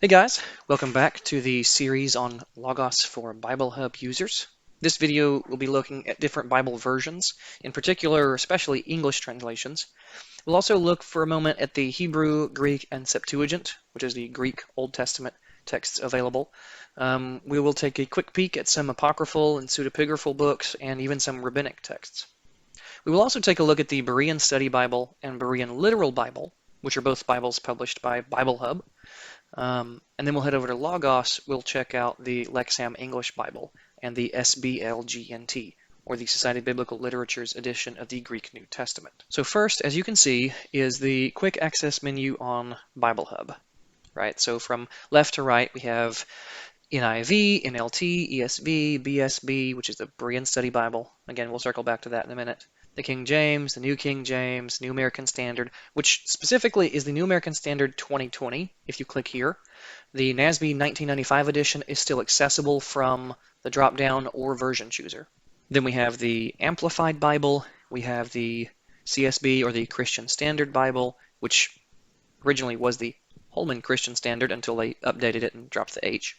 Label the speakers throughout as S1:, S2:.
S1: Hey guys, welcome back to the series on Logos for Bible Hub users. This video will be looking at different Bible versions, in particular, especially English translations. We'll also look for a moment at the Hebrew, Greek, and Septuagint, which is the Greek Old Testament texts available. We will take a quick peek at some apocryphal and pseudepigrapha books and even some rabbinic texts. We will also take a look at the Berean Study Bible and Berean Literal Bible, which are both Bibles published by Bible Hub. And then we'll head over to Logos. We'll check out the Lexham English Bible and the Sbl GNT, or the Society of Biblical Literature's edition of the Greek New Testament. So first, as you can see, is the quick access menu on Bible Hub. Right. So from left to right, we have NIV, NLT, ESV, BSB, which is the Berean Study Bible. Again, we'll circle back to that in a minute. The King James, the New King James, New American Standard, which specifically is the New American Standard 2020, if you click here. The Nasb 1995 edition is still accessible from the drop-down or version chooser. Then we have the Amplified Bible, we have the CSB or the Christian Standard Bible, which originally was the Holman Christian Standard until they updated it and dropped the H.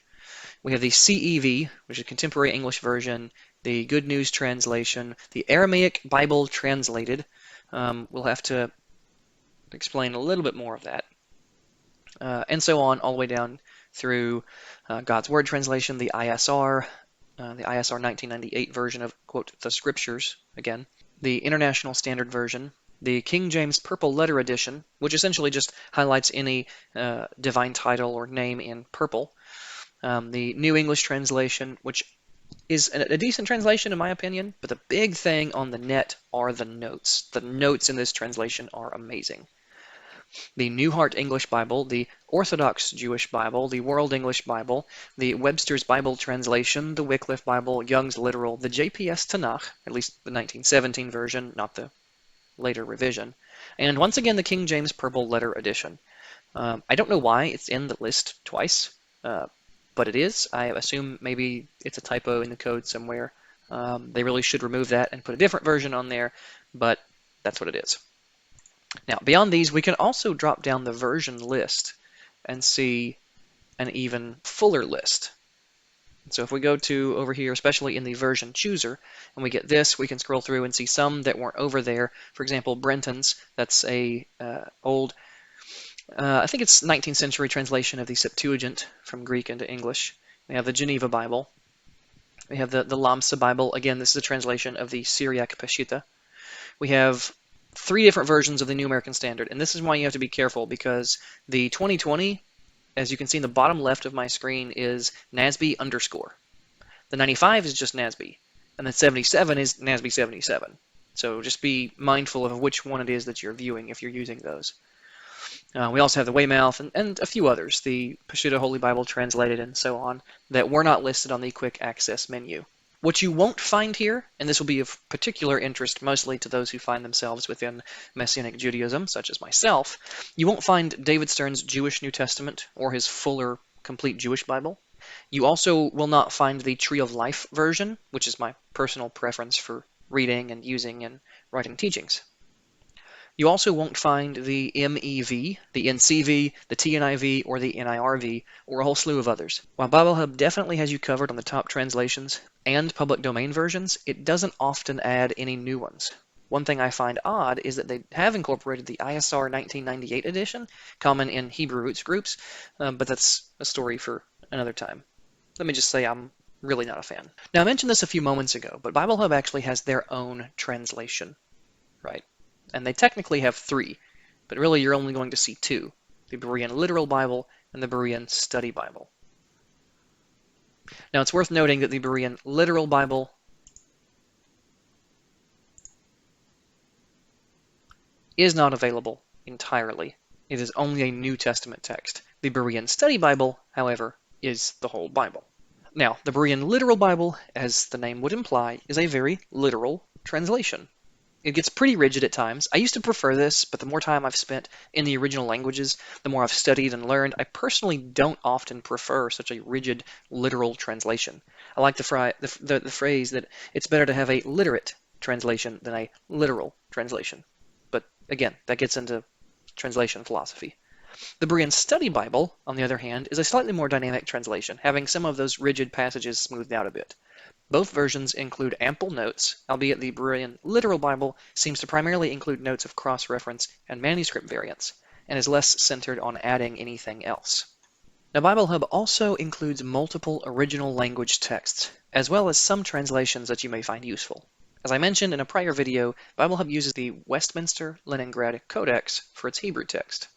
S1: We have the CEV, which is Contemporary English Version, the Good News Translation, the Aramaic Bible Translated. We'll have to explain a little bit more of that. And so on, all the way down through God's Word Translation, the ISR 1998 version of, quote, the Scriptures, again, the International Standard Version, the King James Purple Letter Edition, which essentially just highlights any divine title or name in purple, the New English Translation, which is a decent translation in my opinion, but the big thing on the net are the notes. The notes in this translation are amazing. The New Heart English Bible, the Orthodox Jewish Bible, the World English Bible, the Webster's Bible Translation, the Wycliffe Bible, Young's Literal, the JPS Tanakh, at least the 1917 version, not the later revision, and once again the King James Purple Letter Edition. I don't know why it's in the list twice, but it is. I assume maybe it's a typo in the code somewhere. They really should remove that and put a different version on there, but that's what it is. Now, beyond these, we can also drop down the version list and see an even fuller list. So if we go to over here, especially in the version chooser, and we get this, we can scroll through and see some that weren't over there. For example, Brenton's, that's a old, I think it's 19th century translation of the Septuagint from Greek into English. We have the Geneva Bible. We have the Lamsa Bible. Again, this is a translation of the Syriac Peshitta. We have 3 different versions of the New American Standard, and this is why you have to be careful, because the 2020, as you can see in the bottom left of my screen, is NASB _. The 95 is just NASB, and the 77 is NASB 77. So just be mindful of which one it is that you're viewing if you're using those. We also have the Weymouth and a few others, the Peshitta Holy Bible Translated and so on, that were not listed on the quick access menu. What you won't find here, and this will be of particular interest mostly to those who find themselves within Messianic Judaism, such as myself, you won't find David Stern's Jewish New Testament or his fuller, complete Jewish Bible. You also will not find the Tree of Life version, which is my personal preference for reading and using and writing teachings. You also won't find the MEV, the NCV, the TNIV, or the NIRV, or a whole slew of others. While Bible Hub definitely has you covered on the top translations and public domain versions, it doesn't often add any new ones. One thing I find odd is that they have incorporated the ISR 1998 edition, common in Hebrew roots groups, but that's a story for another time. Let me just say I'm really not a fan. Now, I mentioned this a few moments ago, but Bible Hub actually has their own translation, right? And they technically have 3, but really you're only going to see 2, the Berean Literal Bible and the Berean Study Bible. Now, it's worth noting that the Berean Literal Bible is not available entirely. It is only a New Testament text. The Berean Study Bible, however, is the whole Bible. Now, the Berean Literal Bible, as the name would imply, is a very literal translation. It gets pretty rigid at times. I used to prefer this, but the more time I've spent in the original languages, the more I've studied and learned. I personally don't often prefer such a rigid, literal translation. I like the phrase that it's better to have a literate translation than a literal translation. But again, that gets into translation philosophy. The Berean Study Bible, on the other hand, is a slightly more dynamic translation, having some of those rigid passages smoothed out a bit. Both versions include ample notes, albeit the Berean Literal Bible seems to primarily include notes of cross-reference and manuscript variants, and is less centered on adding anything else. Now, Bible Hub also includes multiple original language texts, as well as some translations that you may find useful. As I mentioned in a prior video, Bible Hub uses the Westminster Leningrad Codex for its Hebrew text.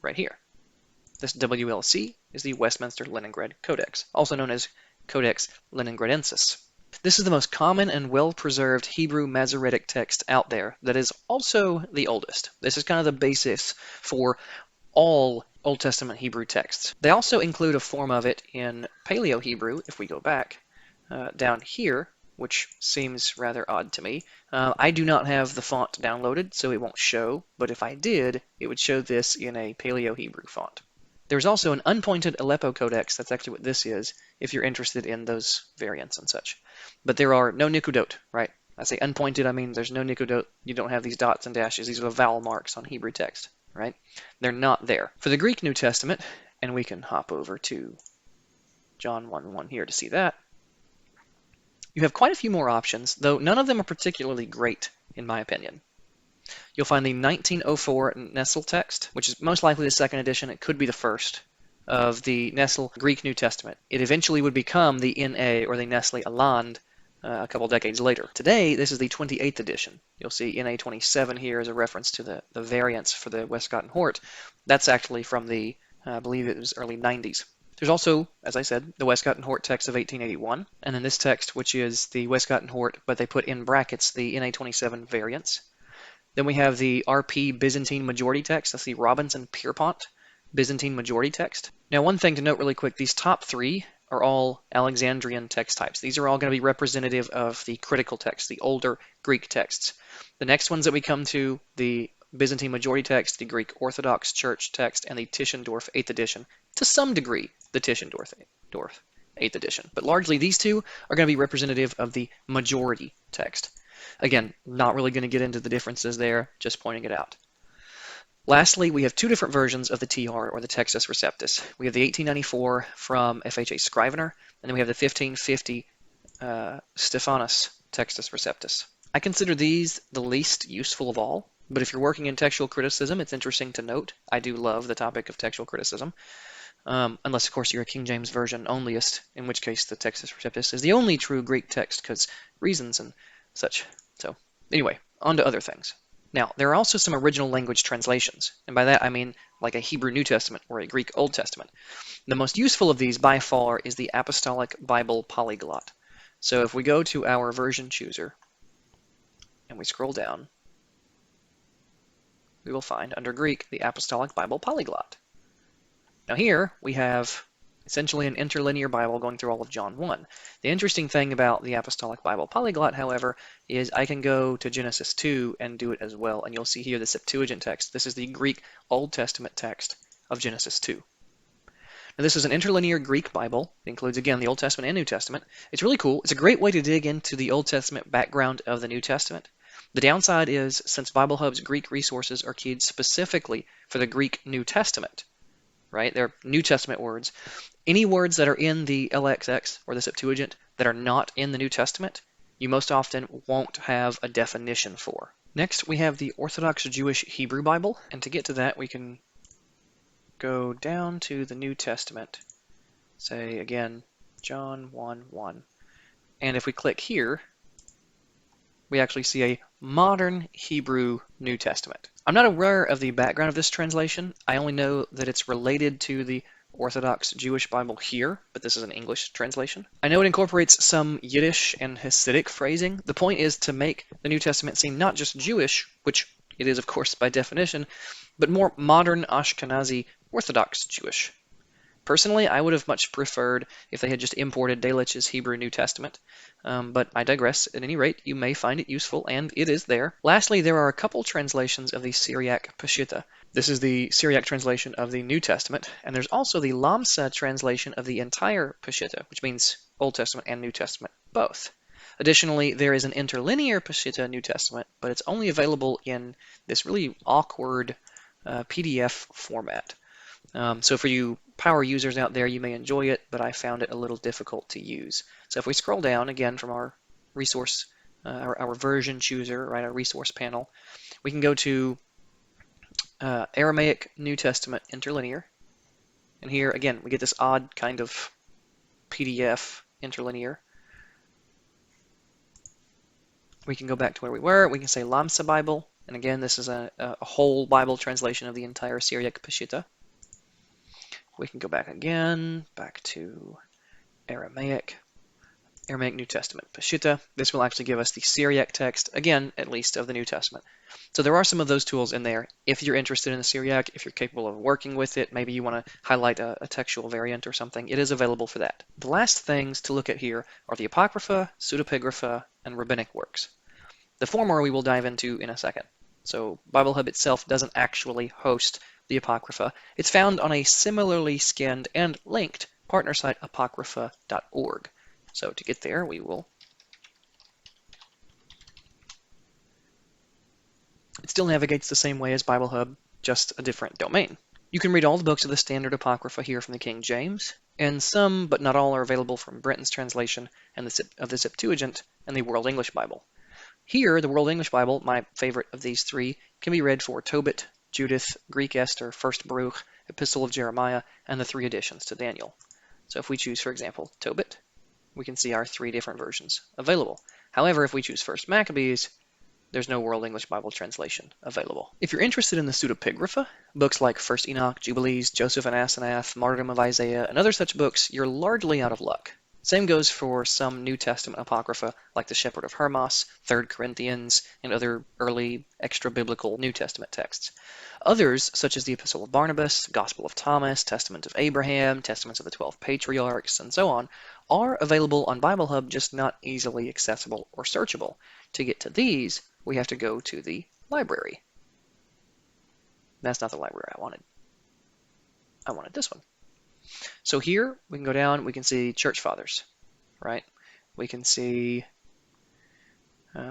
S1: Right here. This WLC is the Westminster Leningrad Codex, also known as Codex Leningradensis. This is the most common and well-preserved Hebrew Masoretic text out there that is also the oldest. This is kind of the basis for all Old Testament Hebrew texts. They also include a form of it in Paleo-Hebrew, if we go back down here, which seems rather odd to me. I do not have the font downloaded, so it won't show, but if I did, it would show this in a Paleo-Hebrew font. There's also an unpointed Aleppo Codex, that's actually what this is, if you're interested in those variants and such. But there are no Nikudot, right? I say unpointed, I mean there's no Nikudot. You don't have these dots and dashes. These are the vowel marks on Hebrew text, right? They're not there. For the Greek New Testament, and we can hop over to John 1:1 here to see that, you have quite a few more options, though none of them are particularly great, in my opinion. You'll find the 1904 Nestle text, which is most likely the second edition. It could be the first of the Nestle Greek New Testament. It eventually would become the NA or the Nestle Aland a couple decades later. Today, this is the 28th edition. You'll see NA 27 here as a reference to the variants for the Westcott and Hort. That's actually from the, I believe it was early 90s. There's also, as I said, the Westcott and Hort text of 1881, and then this text, which is the Westcott and Hort, but they put in brackets the NA 27 variants. Then we have the RP Byzantine Majority Text. That's the Robinson-Pierpont Byzantine Majority Text. Now, one thing to note really quick, these top three are all Alexandrian text types. These are all going to be representative of the critical text, the older Greek texts. The next ones that we come to, the Byzantine Majority Text, the Greek Orthodox Church text, and the Tischendorf 8th edition. To some degree, the Tischendorf 8th edition. But largely, these two are going to be representative of the majority text. Again, not really going to get into the differences there, just pointing it out. Lastly, we have two different versions of the TR, or the Textus Receptus. We have the 1894 from FHA Scrivener, and then we have the 1550 Stephanus Textus Receptus. I consider these the least useful of all, but if you're working in textual criticism, it's interesting to note. I do love the topic of textual criticism, unless, of course, you're a King James Version onlyist, in which case the Textus Receptus is the only true Greek text, because reasons and such. So, anyway, on to other things. Now, there are also some original language translations, and by that I mean like a Hebrew New Testament or a Greek Old Testament. The most useful of these by far is the Apostolic Bible Polyglot. So if we go to our version chooser and we scroll down, we will find under Greek the Apostolic Bible Polyglot. Now here we have essentially an interlinear Bible going through all of John 1. The interesting thing about the Apostolic Bible Polyglot, however, is I can go to Genesis 2 and do it as well, and you'll see here the Septuagint text. This is the Greek Old Testament text of Genesis 2. Now this is an interlinear Greek Bible. It includes, again, the Old Testament and New Testament. It's really cool. It's a great way to dig into the Old Testament background of the New Testament. The downside is, since Bible Hub's Greek resources are keyed specifically for the Greek New Testament, right? They're New Testament words. Any words that are in the LXX or the Septuagint that are not in the New Testament, you most often won't have a definition for. Next, we have the Orthodox Jewish Hebrew Bible, and to get to that, we can go down to the New Testament. Say, again, John 1:1. And if we click here, we actually see a modern Hebrew New Testament. I'm not aware of the background of this translation. I only know that it's related to the Orthodox Jewish Bible here, but this is an English translation. I know it incorporates some Yiddish and Hasidic phrasing. The point is to make the New Testament seem not just Jewish, which it is, of course, by definition, but more modern Ashkenazi Orthodox Jewish. Personally, I would have much preferred if they had just imported Delitzsch's Hebrew New Testament, but I digress. At any rate, you may find it useful, and it is there. Lastly, there are a couple translations of the Syriac Peshitta. This is the Syriac translation of the New Testament, and there's also the Lamsa translation of the entire Peshitta, which means Old Testament and New Testament both. Additionally, there is an interlinear Peshitta New Testament, but it's only available in this really awkward PDF format. So for you power users out there, you may enjoy it, but I found it a little difficult to use. So if we scroll down again from our resource, our version chooser, right, our resource panel, we can go to Aramaic New Testament Interlinear. And here, again, we get this odd kind of PDF interlinear. We can go back to where we were. We can say Lamsa Bible. And again, this is a whole Bible translation of the entire Syriac Peshitta. We can go back again, back to Aramaic New Testament Peshitta. This will actually give us the Syriac text, again, at least of the New Testament. So there are some of those tools in there. If you're interested in the Syriac, if you're capable of working with it, maybe you want to highlight a textual variant or something, it is available for that. The last things to look at here are the Apocrypha, Pseudopigrapha, and Rabbinic works. The former we will dive into in a second. So Bible Hub itself doesn't actually host the Apocrypha. It's found on a similarly skinned and linked partner site, apocrypha.org. So to get there, we will... It still navigates the same way as Bible Hub, just a different domain. You can read all the books of the standard Apocrypha here from the King James, and some, but not all, are available from Brenton's translation and of the Septuagint and the World English Bible. Here, the World English Bible, my favorite of these three, can be read for Tobit, Judith, Greek Esther, First Baruch, Epistle of Jeremiah, and the 3 additions to Daniel. So if we choose, for example, Tobit, we can see our 3 different versions available. However, if we choose First Maccabees, there's no World English Bible translation available. If you're interested in the pseudepigrapha, books like First Enoch, Jubilees, Joseph and Asenath, Martyrdom of Isaiah, and other such books, you're largely out of luck. Same goes for some New Testament Apocrypha, like the Shepherd of Hermas, 3 Corinthians, and other early extra-biblical New Testament texts. Others, such as the Epistle of Barnabas, Gospel of Thomas, Testament of Abraham, Testaments of the 12 Patriarchs, and so on, are available on Bible Hub, just not easily accessible or searchable. To get to these, we have to go to the library. That's not the library I wanted. I wanted this one. So here we can go down, we can see Church Fathers, right? We can see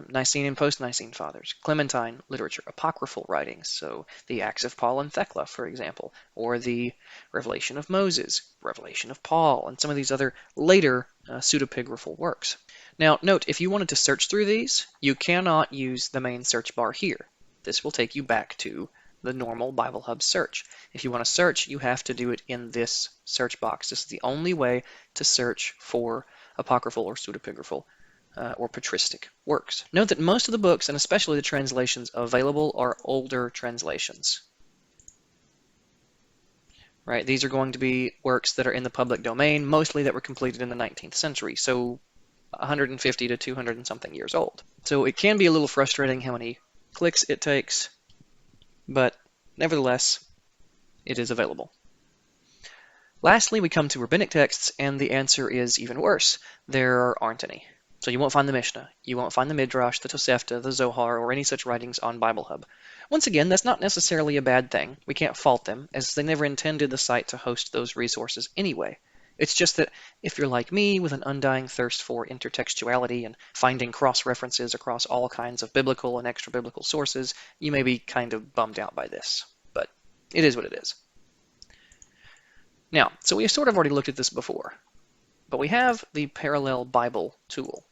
S1: Nicene and Post-Nicene Fathers, Clementine literature, apocryphal writings, so the Acts of Paul and Thecla, for example, or the Revelation of Moses, Revelation of Paul, and some of these other later pseudepigraphal works. Now, note, if you wanted to search through these, you cannot use the main search bar here. This will take you back to the normal Bible Hub search. If you want to search, you have to do it in this search box. This is the only way to search for apocryphal or pseudepigraphal or patristic works. Note that most of the books, and especially the translations available, are older translations. Right? These are going to be works that are in the public domain, mostly that were completed in the 19th century, so 150 to 200 and something years old. So it can be a little frustrating how many clicks it takes, but nevertheless, it is available. Lastly, we come to Rabbinic Texts, and the answer is even worse. There aren't any. So you won't find the Mishnah, you won't find the Midrash, the Tosefta, the Zohar, or any such writings on Bible Hub. Once again, that's not necessarily a bad thing. We can't fault them, as they never intended the site to host those resources anyway. It's just that if you're like me, with an undying thirst for intertextuality and finding cross-references across all kinds of biblical and extra-biblical sources, you may be kind of bummed out by this. But it is what it is. Now, so we sort of already looked at this before, but we have the Parallel Bible tool.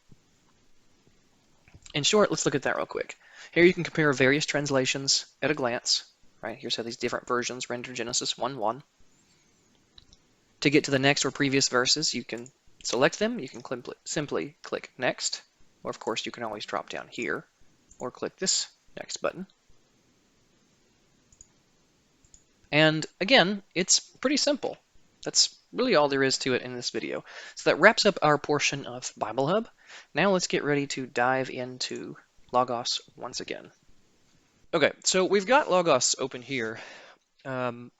S1: In short, let's look at that real quick. Here you can compare various translations at a glance. Right? Here's how these different versions render Genesis 1:1. To get to the next or previous verses, you can select them. You can simply click Next, or of course you can always drop down here, or click this Next button. And again, it's pretty simple. That's really all there is to it in this video. So that wraps up our portion of Bible Hub. Now let's get ready to dive into Logos once again. Okay, so we've got Logos open here. And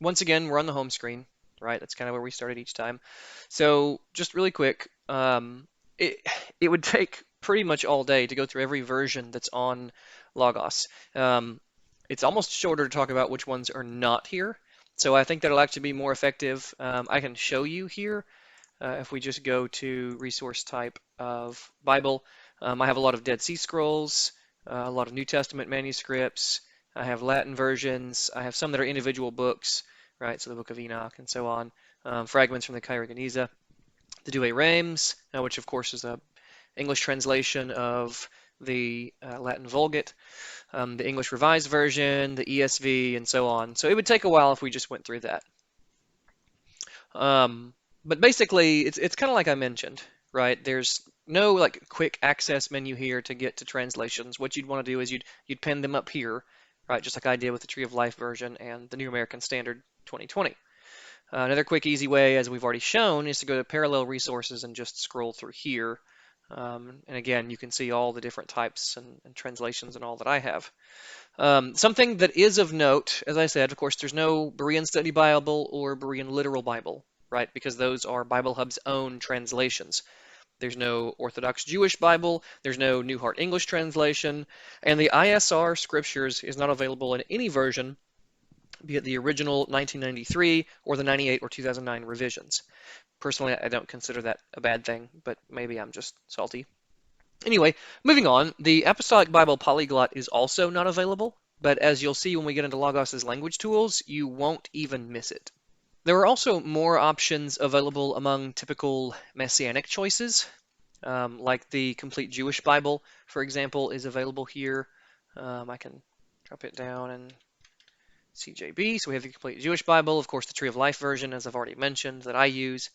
S1: once again, we're on the home screen, right? That's kind of where we started each time. So just really quick, it would take pretty much all day to go through every version that's on Logos. It's almost shorter to talk about which ones are not here. So I think that'll actually be more effective. I can show you here if we just go to resource type of Bible. I have a lot of Dead Sea Scrolls, a lot of New Testament manuscripts. I have Latin versions. I have some that are individual books, right? So the Book of Enoch and so on. Fragments from the Kyrie Geniza, the Douay Rheims, which of course is a English translation of the Latin Vulgate, the English Revised Version, the ESV, and so on. So it would take a while if we just went through that. But basically, it's kind of like I mentioned, right? There's no like quick access menu here to get to translations. What you'd want to do is you'd pin them up here, right? Just like I did with the Tree of Life version and the New American Standard 2020. Another quick, easy way, as we've already shown, is to go to parallel resources and just scroll through here. And again, you can see all the different types and translations and all that I have. Something that is of note, as I said, of course, there's no Berean Study Bible or Berean Literal Bible, right? Because those are Bible Hub's own translations. There's no Orthodox Jewish Bible, there's no New Heart English translation, and the ISR Scriptures is not available in any version, be it the original 1993 or the 98 or 2009 revisions. Personally, I don't consider that a bad thing, but maybe I'm just salty. Anyway, moving on, the Apostolic Bible Polyglot is also not available, but as you'll see when we get into Logos's language tools, you won't even miss it. There are also more options available among typical Messianic choices, like the Complete Jewish Bible, for example, is available here. I can drop it down and CJB. So we have the Complete Jewish Bible, of course, the Tree of Life version, as I've already mentioned, that I use.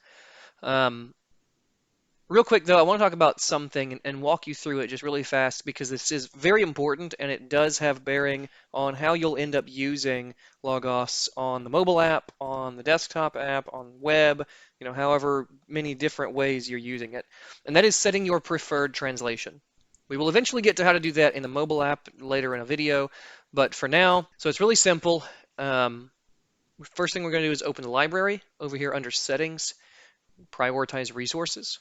S1: Real quick, though, I want to talk about something and walk you through it just really fast because this is very important and it does have bearing on how you'll end up using Logos on the mobile app, on the desktop app, on web, however many different ways you're using it. And that is setting your preferred translation. We will eventually get to how to do that in the mobile app later in a video, but for now, so it's really simple. First thing we're going to do is open the library over here under Settings, Prioritize Resources.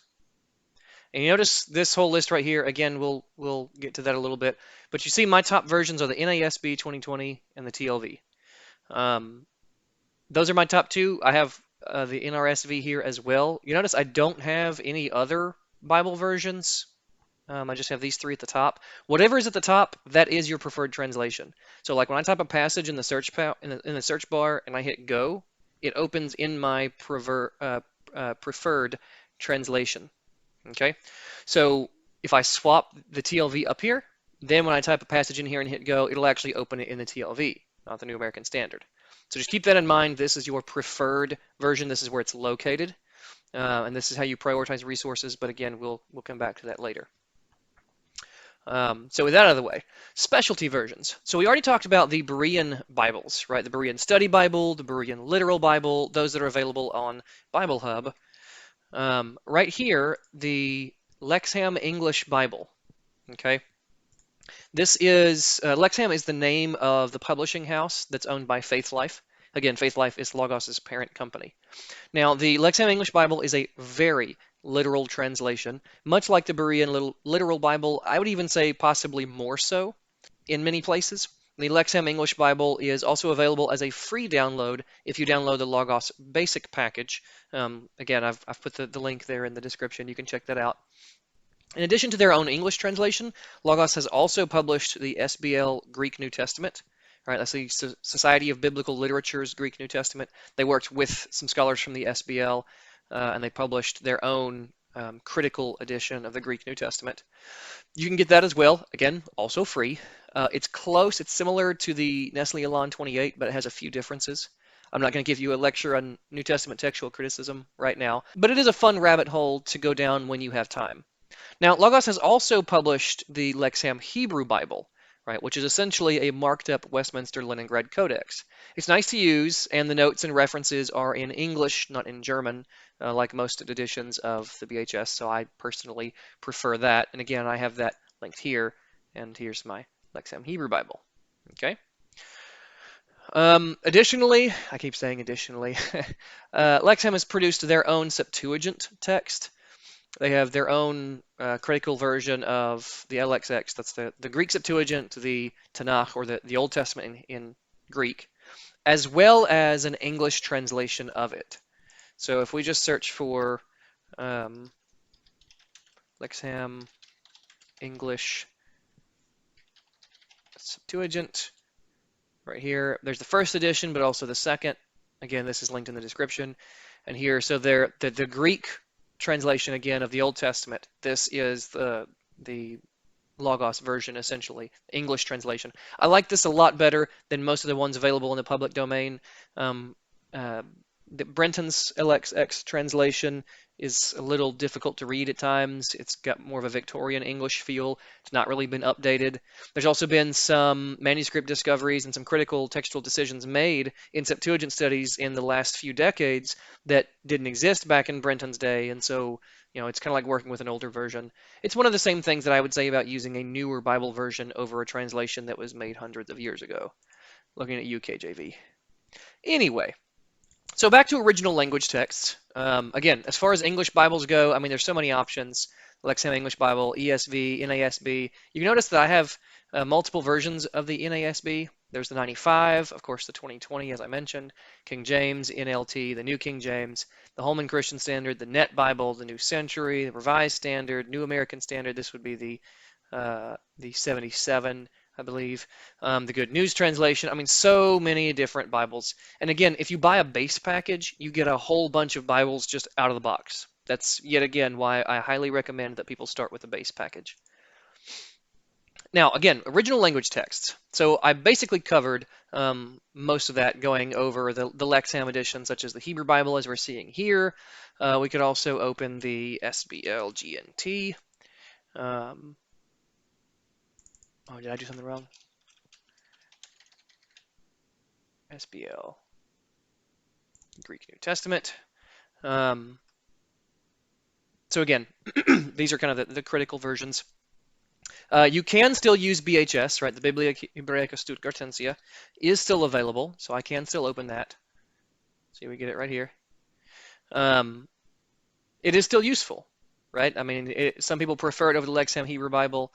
S1: And you notice this whole list right here, again, we'll get to that a little bit, but you see my top versions are the NASB 2020 and the TLV. Those are my top two. I have the NRSV here as well. You notice I don't have any other Bible versions. I just have these three at the top. Whatever is at the top, that is your preferred translation. So like when I type a passage in the search bar and I hit go, it opens in my preferred translation. Okay, so if I swap the TLV up here, then when I type a passage in here and hit go, it'll actually open it in the TLV, not the New American Standard. So just keep that in mind. This is your preferred version. This is where it's located, and this is how you prioritize resources. But again, we'll come back to that later. So with that out of the way, specialty versions. So we already talked about the Berean Bibles, right? The Berean Study Bible, the Berean Literal Bible, those that are available on Bible Hub. Right here, the Lexham English Bible, okay? This is, Lexham is the name of the publishing house that's owned by Faithlife. Again, Faithlife is Logos's parent company. Now, the Lexham English Bible is a very literal translation, much like the Berean Literal Bible. I would even say possibly more so in many places. The Lexham English Bible is also available as a free download if you download the Logos Basic package. Again, I've put the link there in the description. You can check that out. In addition to their own English translation, Logos has also published the Sbl Greek New Testament. Right, that's the Society of Biblical Literature's Greek New Testament. They worked with some scholars from the Sbl, and they published their own critical edition of the Greek New Testament. You can get that as well, again, also free. It's close, it's similar to the Nestle Elan 28, but it has a few differences. I'm not going to give you a lecture on New Testament textual criticism right now, but it is a fun rabbit hole to go down when you have time. Now, Logos has also published the Lexham Hebrew Bible, right, which is essentially a marked up Westminster Leningrad Codex. It's nice to use, and the notes and references are in English, not in German, like most editions of the BHS, so I personally prefer that. And again, I have that linked here, and here's my Lexham Hebrew Bible. Okay. Additionally, I keep saying additionally, Lexham has produced their own Septuagint text. They have their own critical version of the LXX. That's the Greek Septuagint, the Tanakh, or the Old Testament in Greek, as well as an English translation of it. So if we just search for Lexham English Septuagint. Right here, there's the first edition, but also the second. Again, this is linked in the description. And here, so there, the Greek translation again of the Old Testament. This is the Logos version, essentially, English translation. I like this a lot better than most of the ones available in the public domain. Brenton's LXX translation is a little difficult to read at times. It's got more of a Victorian English feel. It's not really been updated. There's also been some manuscript discoveries and some critical textual decisions made in Septuagint studies in the last few decades that didn't exist back in Brenton's day, and so it's kind of like working with an older version. It's one of the same things that I would say about using a newer Bible version over a translation that was made hundreds of years ago, looking at UKJV. Anyway, so back to original language texts. Again, as far as English Bibles go, I mean, there's so many options. Lexham English Bible, ESV, NASB. You can notice that I have multiple versions of the NASB. There's the 95, of course, the 2020, as I mentioned, King James, NLT, the New King James, the Holman Christian Standard, the Net Bible, the New Century, the Revised Standard, New American Standard. This would be the 77, I believe. The Good News Translation. I mean, so many different Bibles. And again, if you buy a base package, you get a whole bunch of Bibles just out of the box. That's yet again why I highly recommend that people start with a base package. Now, again, original language texts. So I basically covered most of that going over the Lexham edition, such as the Hebrew Bible, as we're seeing here. We could also open the Sbl GNT. Oh, did I do something wrong? Sbl Greek New Testament. So again, these are kind of the critical versions. You can still use BHS, right? The Biblia Hebraica Stuttgartensia is still available, so I can still open that. See, we get it right here. It is still useful, right? I mean, some people prefer it over the Lexham Hebrew Bible.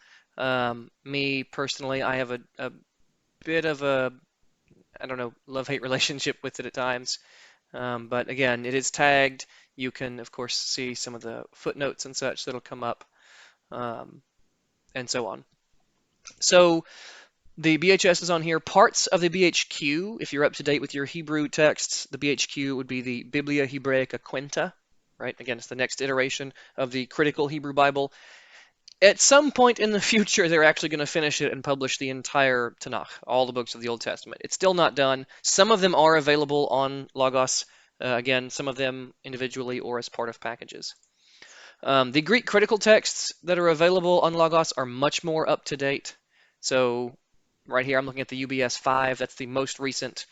S1: Me personally, I have a bit of a, I don't know, love-hate relationship with it at times. But again, it is tagged. You can, of course, see some of the footnotes and such that'll come up, and so on. So the BHS is on here. Parts of the BHQ, if you're up to date with your Hebrew texts, the BHQ would be the Biblia Hebraica Quenta, right? Again, it's the next iteration of the critical Hebrew Bible. At some point in the future, they're actually going to finish it and publish the entire Tanakh, all the books of the Old Testament. It's still not done. Some of them are available on Logos, again, some of them individually or as part of packages. The Greek critical texts that are available on Logos are much more up to date. So right here, I'm looking at the UBS 5. That's the most recent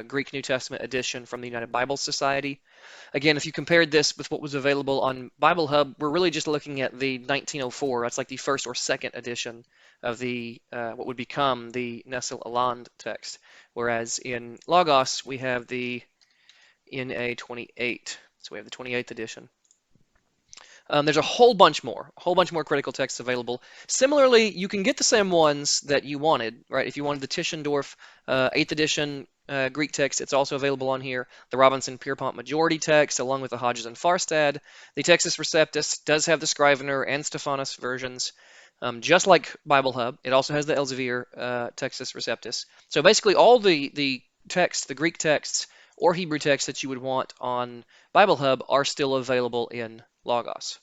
S1: Greek New Testament edition from the United Bible Society. Again, if you compared this with what was available on Bible Hub, we're really just looking at the 1904. That's like the first or second edition of the what would become the Nestle Aland text. Whereas in Logos, we have the NA28. So we have the 28th edition. There's a whole bunch more critical texts available. Similarly, you can get the same ones that you wanted, right? If you wanted the Tischendorf 8th edition Greek text, it's also available on here. The Robinson-Pierpont majority text, along with the Hodges and Farstad. The Textus Receptus does have the Scrivener and Stephanus versions. Just like Bible Hub, it also has the Elsevier Textus Receptus. So basically all the texts, the Greek texts or Hebrew texts that you would want on Bible Hub are still available in Logos.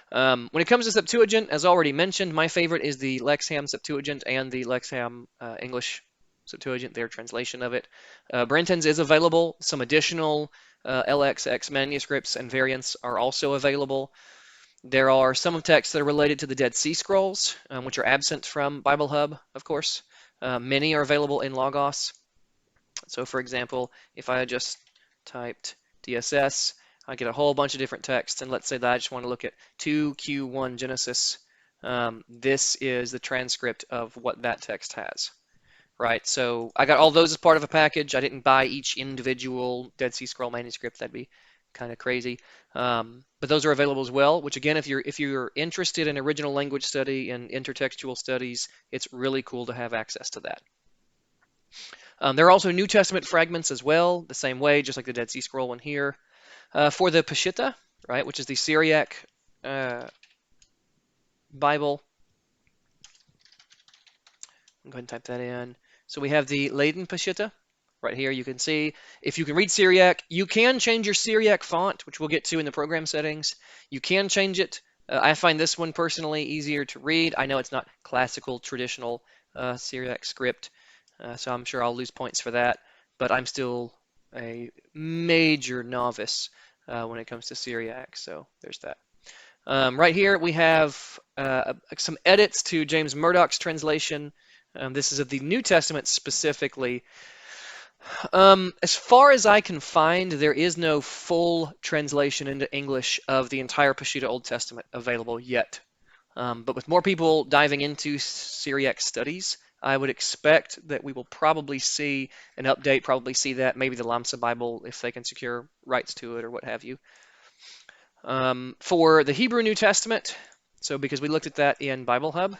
S1: When it comes to Septuagint, as already mentioned, my favorite is the Lexham Septuagint and the Lexham English Septuagint, their translation of it. Brenton's is available. Some additional LXX manuscripts and variants are also available. There are some texts that are related to the Dead Sea Scrolls, which are absent from Bible Hub, of course. Many are available in Logos. So, for example, if I just typed DSS, I get a whole bunch of different texts, and let's say that I just want to look at 2Q1 Genesis. This is the transcript of what that text has, right? So I got all those as part of a package. I didn't buy each individual Dead Sea Scroll manuscript. That'd be kind of crazy. But those are available as well, which again, if you're interested in original language study and intertextual studies, it's really cool to have access to that. There are also New Testament fragments as well, the same way, just like the Dead Sea Scroll one here. For the Peshitta, right, which is the Syriac Bible. Go ahead and type that in. So we have the Leiden Peshitta. Right here you can see, if you can read Syriac, you can change your Syriac font, which we'll get to in the program settings. You can change it. I find this one personally easier to read. I know it's not classical, traditional Syriac script, so I'm sure I'll lose points for that, but I'm still a major novice when it comes to Syriac, so there's that. Right here we have some edits to James Murdoch's translation. This is of the New Testament specifically. As far as I can find, there is no full translation into English of the entire Peshitta Old Testament available yet. But with more people diving into Syriac studies, I would expect that we will probably see an update, probably see that, maybe the Lexham Bible, if they can secure rights to it or what have you. For the Hebrew New Testament, so because we looked at that in Bible Hub,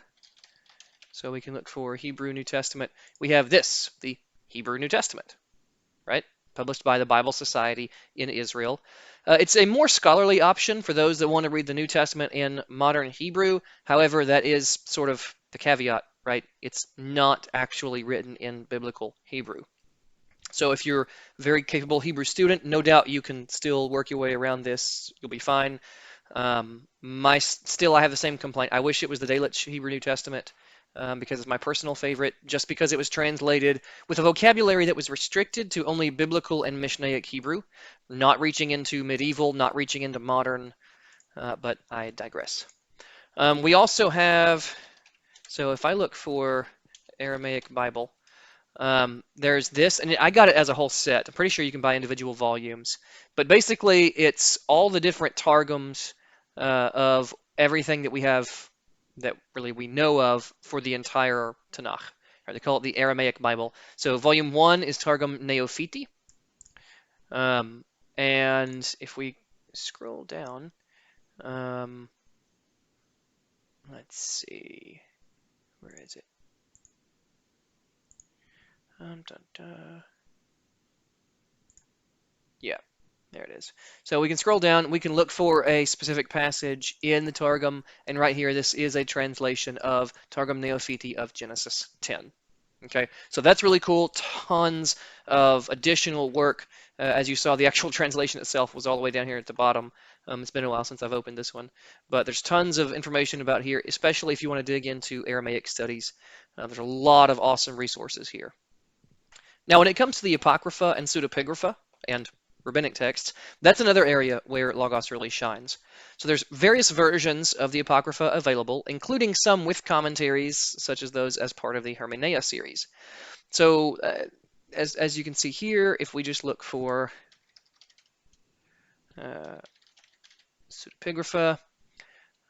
S1: so we can look for Hebrew New Testament, we have this, the Hebrew New Testament, right? Published by the Bible Society in Israel. It's a more scholarly option for those that want to read the New Testament in modern Hebrew. However, that is sort of the caveat, right? It's not actually written in biblical Hebrew. So if you're a very capable Hebrew student, no doubt you can still work your way around this. You'll be fine. Still, I have the same complaint. I wish it was the Delitzsch Hebrew New Testament because it's my personal favorite, just because it was translated with a vocabulary that was restricted to only biblical and Mishnaic Hebrew, not reaching into medieval, not reaching into modern, but I digress. We also have, so if I look for Aramaic Bible, there's this, and I got it as a whole set. I'm pretty sure you can buy individual volumes, but basically it's all the different targums of everything that we have that really we know of for the entire Tanakh. Or they call it the Aramaic Bible. So volume 1 is Targum Neophiti. And if we scroll down, let's see, where is it? Yeah, there it is. So we can scroll down, we can look for a specific passage in the Targum, and right here, this is a translation of Targum Neophiti of Genesis 10. Okay, so that's really cool. Tons of additional work. As you saw, the actual translation itself was all the way down here at the bottom. It's been a while since I've opened this one, but there's tons of information about here, especially if you want to dig into Aramaic studies. There's a lot of awesome resources here. Now, when it comes to the Apocrypha and Pseudopigrapha and Rabbinic texts, that's another area where Logos really shines. So there's various versions of the Apocrypha available, including some with commentaries, such as those as part of the Hermeneia series. So as you can see here, if we just look for Pseudopigrapha,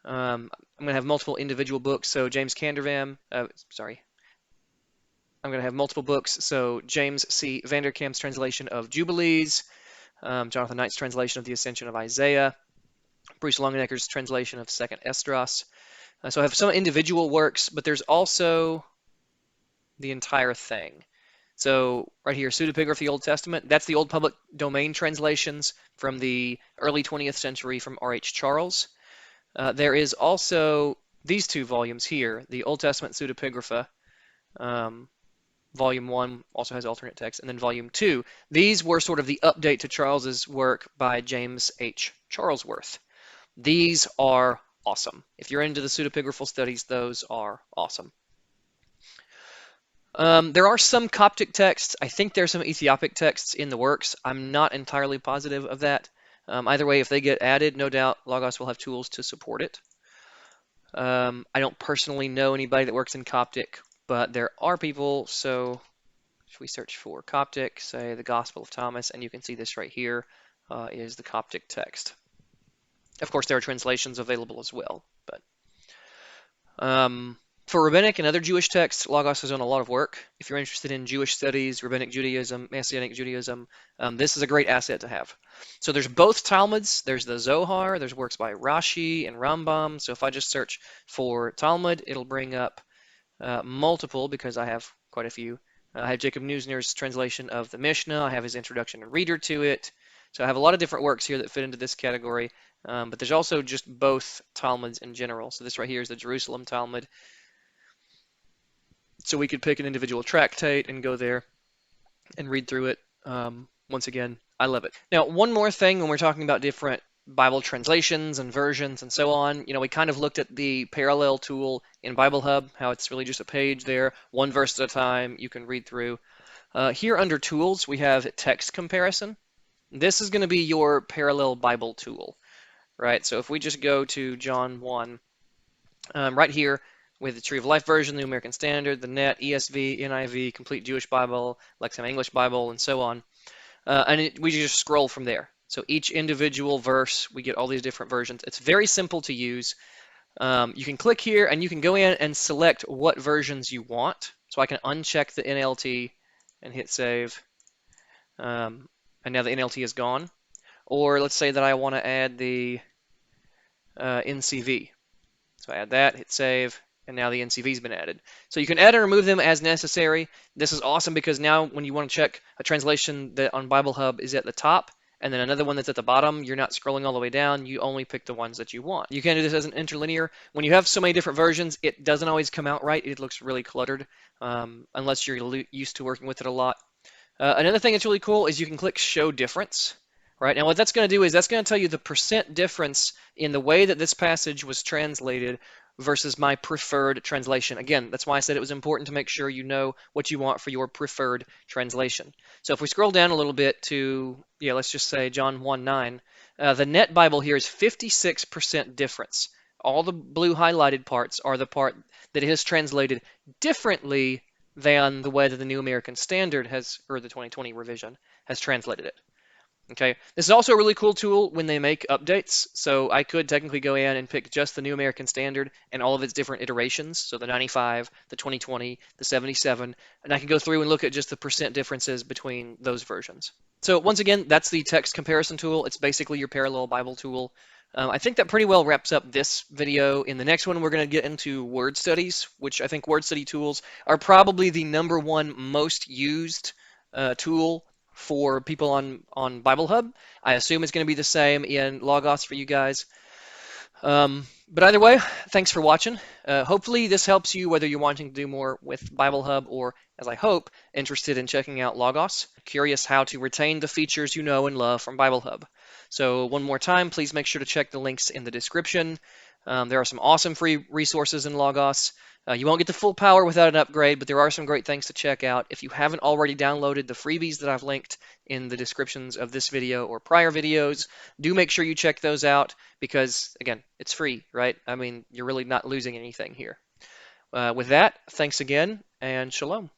S1: I'm going to have multiple individual books. So James Candervam, I'm going to have multiple books. So James C. Vanderkamp's translation of Jubilees, Jonathan Knight's translation of the Ascension of Isaiah, Bruce Longenecker's translation of Second Esdras. So I have some individual works, but there's also the entire thing. So right here, Pseudopigraphy Old Testament, that's the old public domain translations from the early 20th century from R.H. Charles. There is also these two volumes here, the Old Testament Pseudopigrapha. Volume 1 also has alternate text, and then Volume 2. These were sort of the update to Charles's work by James H. Charlesworth. These are awesome. If you're into the pseudepigraphal studies, those are awesome. There are some Coptic texts. I think there's some Ethiopic texts in the works. I'm not entirely positive of that. Either way, if they get added, no doubt Logos will have tools to support it. I don't personally know anybody that works in Coptic, but there are people. So if we search for Coptic, say the Gospel of Thomas, and you can see this right here is the Coptic text. Of course, there are translations available as well, but for Rabbinic and other Jewish texts, Logos has done a lot of work. If you're interested in Jewish studies, Rabbinic Judaism, Messianic Judaism, this is a great asset to have. So there's both Talmuds. There's the Zohar. There's works by Rashi and Rambam. So if I just search for Talmud, it'll bring up multiple, because I have quite a few. I have Jacob Neusner's translation of the Mishnah. I have his introduction and reader to it. So I have a lot of different works here that fit into this category, but there's also just both Talmuds in general. So this right here is the Jerusalem Talmud. So we could pick an individual tractate and go there and read through it. Once again, I love it. Now, one more thing when we're talking about different Bible translations and versions and so on, we kind of looked at the parallel tool in Bible Hub, how it's really just a page there, one verse at a time, you can read through. Here under Tools, we have Text Comparison. This is going to be your parallel Bible tool, right? So if we just go to John 1, right here with the Tree of Life version, the New American Standard, the Net, ESV, NIV, Complete Jewish Bible, Lexham English Bible, and so on. We just scroll from there. So each individual verse, we get all these different versions. It's very simple to use. You can click here and you can go in and select what versions you want. So I can uncheck the NLT and hit save. And now the NLT is gone. Or let's say that I want to add the NCV. So I add that, hit save, and now the NCV's been added. So you can add and remove them as necessary. This is awesome because now when you want to check a translation that on Bible Hub is at the top and then another one that's at the bottom, you're not scrolling all the way down. You only pick the ones that you want. You can do this as an interlinear. When you have so many different versions, it doesn't always come out right. It looks really cluttered unless you're used to working with it a lot. Another thing that's really cool is you can click Show Difference. Right, now what that's going to do is that's going to tell you the percent difference in the way that this passage was translated versus my preferred translation. Again, that's why I said it was important to make sure you know what you want for your preferred translation. So if we scroll down a little bit to, let's just say John 1:9, the Net Bible here is 56% difference. All the blue highlighted parts are the part that it has translated differently than the way that the New American Standard has, or the 2020 revision, has translated it. Okay, this is also a really cool tool when they make updates. So I could technically go in and pick just the New American Standard and all of its different iterations. So the 95, the 2020, the 77, and I can go through and look at just the percent differences between those versions. So once again, that's the text comparison tool. It's basically your parallel Bible tool. I think that pretty well wraps up this video. In the next one, we're going to get into word studies, which I think word study tools are probably the #1 most used tool for people on Bible Hub. I assume it's going to be the same in Logos for you guys. But either way, thanks for watching. Hopefully this helps you whether you're wanting to do more with Bible Hub or, as I hope, interested in checking out Logos. Curious how to retain the features you know and love from Bible Hub. So one more time, please make sure to check the links in the description. There are some awesome free resources in Logos. You won't get the full power without an upgrade, but there are some great things to check out. If you haven't already downloaded the freebies that I've linked in the descriptions of this video or prior videos, do make sure you check those out because, again, it's free, right? I mean, you're really not losing anything here. With that, thanks again, and shalom.